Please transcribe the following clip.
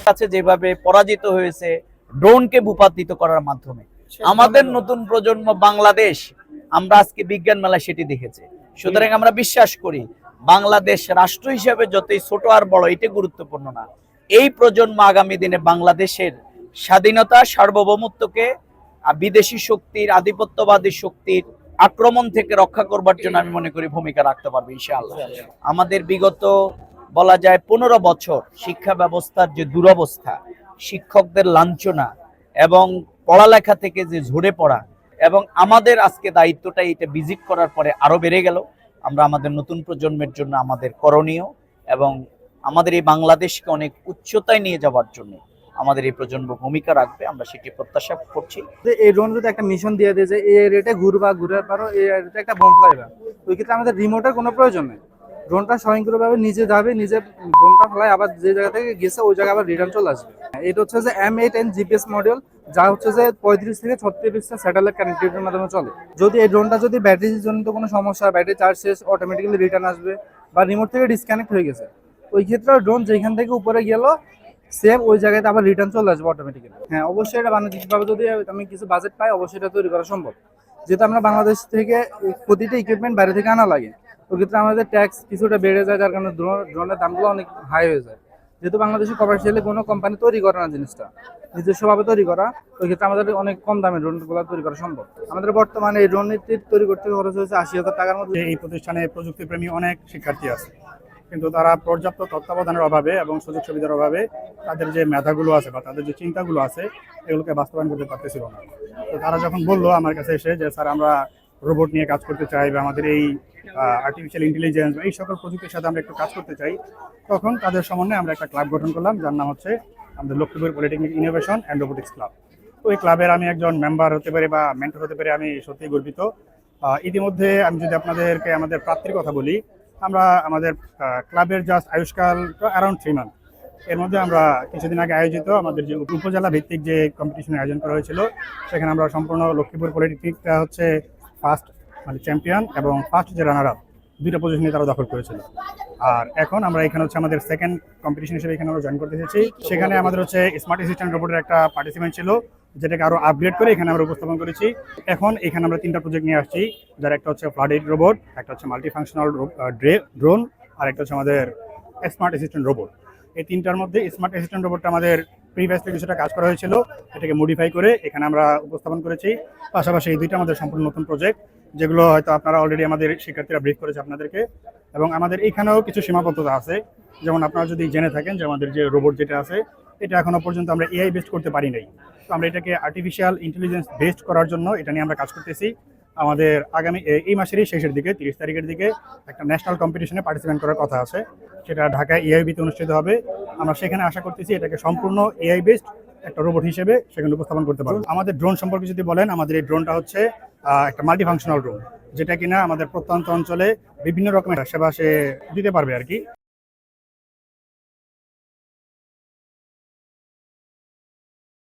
কাছে যেভাবে পরাজিত হয়েছে ড্রোনকে ভূপাতিত করার মাধ্যমে, আমাদের নতুন প্রজন্ম বাংলাদেশ আমরা আজকে বিজ্ঞান মেলা সেটি দেখেছে। সুতরাং আমরা বিশ্বাস করি বাংলাদেশ রাষ্ট্র হিসেবে যতই ছোট আর বড় এটা গুরুত্বপূর্ণ না, এই প্রজন্ম আগামী দিনে বাংলাদেশের স্বাধীনতা সার্বভৌমত্বকে বিদেশি শক্তির আধিপত্যবাদী শক্তির আক্রমণ থেকে রক্ষা করবার জন্য আমি মনে করি ভূমিকা রাখতে পারবে ইনশাআল্লাহ। আমাদের বিগত বলা যায় 15 বছর শিক্ষা ব্যবস্থার যে দুরবস্থা, শিক্ষকদের লাঞ্ছনা এবং পড়ালেখা থেকে যে ঝরে পড়া, এবং আমাদের আজকে দায়িত্বটা এটা ভিজিট করার পরে আরো বেড়ে গেল। আমরা আমাদের নতুন প্রজন্মের জন্য আমাদের করণীয় এবং আমাদের এই বাংলাদেশকে অনেক উচ্চতায় নিয়ে যাওয়ার জন্য আমাদের এই প্রজন্ম ভূমিকা রাখবে, আমরা সেটি প্রত্যাশা করছি। এই ড্রোন যদি একটা মিশন দিয়ে দেয় যে এই রেটে ঘুরবা, ঘুরে পারো, এই রেটে একটা বোম ফেলাইবা, ওই ক্ষেত্রে আমাদের রিমোটের কোনো প্রয়োজন নেই। ড্রোনটা স্বয়ংক্রিয়ভাবে নিজে যাবে, নিজে বোমটা ফেলায়, আবার যে জায়গা থেকে গেছে ওই জায়গায় আবার রিটার্ন চলে আসবে। এটা হচ্ছে যে M8N জিপিএস মডিউল, যা হচ্ছে যে 35 থেকে 36টা স্যাটেলাইট কানেক্টিভিটির মাধ্যমে চলে। যদি এই ড্রোনটা যদি ব্যাটারির জনিত কোনো সমস্যা, ব্যাটারি চার্জ শেষ, অটোমেটিক্যালি রিটার্ন আসবে, বা রিমোট থেকে ডিসকানেক্ট হয়ে গেছে, ওই ক্ষেত্রে ড্রোন যেখান থেকে উপরে গেল সেম ওই জায়গাতে আবার রিটার্ন চলে আসবে অটোমেটিক্যালি। হ্যাঁ, অবশ্যই এটা বাণিজ্যিকভাবে যদি আমি কিছু বাজেট পাই, অবশ্যই এটা তৈরি করা সম্ভব। যেহেতু আমরা বাংলাদেশ থেকে প্রতিটা ইকুইপমেন্ট বাইরে থেকে আনা লাগে, ওই ক্ষেত্রে আমাদের ট্যাক্স কিছুটা বেড়ে যায়, যার কারণে ড্রোনের দামগুলো অনেক হাই হয়ে যায়। যেহেতু বাংলাদেশে কমার্শিয়ালি কোনো কোম্পানি তৈরি করে না জিনিসটা, নিজস্বভাবে তৈরি করা, ওই ক্ষেত্রে আমাদের অনেক কম দামে ড্রোনগুলো তৈরি করা সম্ভব। আমাদের বর্তমানে এই ড্রোনটি তৈরি করতে খরচ হয়েছে 80,000 টাকার মধ্যে। এই প্রতিষ্ঠানে প্রযুক্তিপ্রেমী অনেক শিক্ষার্থী আছে, কিন্তু তারা পর্যাপ্ত তত্ত্বাবধানের অভাবে এবং সুযোগ সুবিধার অভাবে তাদের যে মেধাগুলো আছে বা তাদের যে চিন্তাগুলো আছে এগুলোকে বাস্তবায়ন করতে পারতেছিল না। তো তারা যখন বললো আমার কাছে এসে যে স্যার আমরা রোবট নিয়ে কাজ করতে চাই বা আমাদের এই আর্টিফিশিয়াল ইন্টেলিজেন্স বা এই সকল প্রযুক্তির সাথে আমরা একটু কাজ করতে চাই, তখন তাদের সমন্বয়ে আমরা একটা ক্লাব গঠন করলাম, যার নাম হচ্ছে আমাদের Lakshmipur polytechnic innovation and robotics club. তো এই ক্লাবের আমি একজন মেম্বার হতে পারি বা মেন্টর হতে পারি, আমি সত্যিই গর্বিত। ইতিমধ্যে আমি যদি আপনাদেরকে আমাদের প্রাপ্তির কথা বলি, আমরা আমাদের ক্লাবের জাস্ট আয়ুষ্কাল অ্যারাউন্ড 3 মান্থ। এর মধ্যে আমরা কিছুদিন আগে আয়োজিত আমাদের যে উপজেলা ভিত্তিক যে কম্পিটিশনের আয়োজন করা হয়েছিল, সেখানে আমরা সম্পূর্ণ লক্ষ্মীপুর পলিটেকনিকটা হচ্ছে ফার্স্ট মানে চ্যাম্পিয়ন এবং ফার্স্ট যে রানার আপ, 2টা পজিশনে তারা দখল করেছিল। আর এখন আমরা এখানে হচ্ছে আমাদের সেকেন্ড কম্পিটিশন হিসেবে এখানে আমরা জয়েন করতে এসেছি। সেখানে আমাদের হচ্ছে স্মার্ট অ্যাসিস্ট্যান্ট রোবটের একটা পার্টিসিপেন্ট ছিল, যেটাকে আরো আপগ্রেড করে এখানে আমরা উপস্থাপন করেছি। এখন এখানে আমরা 3টা প্রজেক্ট নিয়ে আসছি, যার একটা হচ্ছে ফ্লাড এইড রোবট, একটা হচ্ছে মাল্টিফাংশনাল ড্রোন, আর একটা হচ্ছে আমাদের স্মার্ট অ্যাসিস্ট্যান্ট রোবট। এই 3টার মধ্যে স্মার্ট অ্যাসিস্ট্যান্ট রোবটটা আমাদের প্রিভিয়াসলি কিছুটা কাজ করা হয়েছিল, এটাকে মডিফাই করে এখানে আমরা উপস্থাপন করেছি। পাশাপাশি এই 2টা আমাদের সম্পূর্ণ নতুন প্রজেক্ট, যেগুলো হয়তো আপনারা অলরেডি আমাদের শিক্ষার্থীরা ব্রিফ করেছে আপনাদেরকে। এবং আমাদের এখানেও কিছু সীমাবদ্ধতা আছে, যেমন আপনারা যদি জেনে থাকেন যে আমাদের যে রোবট যেটা আছে এটা এখনো পর্যন্ত আমরা এআই বেসড করতে পারি নাই। তো আমরা এটাকে আর্টিফিশিয়াল ইন্টেলিজেন্স বেসড করার জন্য এটা নিয়ে আমরা কাজ করতেছি। আমাদের আগামী এই মাসেরই শেষের দিকে 30 তারিখের দিকে একটা ন্যাশনাল কম্পিটিশনে পার্টিসিপেট করার কথা আছে, সেটা ঢাকায় এআইবিতে অনুষ্ঠিত হবে। আমরা সেখানে আশা করতেছি এটাকে সম্পূর্ণ এআই বেসড একটা রোবট হিসেবে সেখানে উপস্থাপন করতে পারবো। আমাদের ড্রোন সম্পর্কে যদি বলেন, আমাদের এই ড্রোনটা হচ্ছে একটা মাল্টিফাংশনাল ড্রোন, যেটা কিনা আমাদের প্রত্যন্ত অঞ্চলে বিভিন্ন রকমের সেবা সে দিতে পারবে আর কি।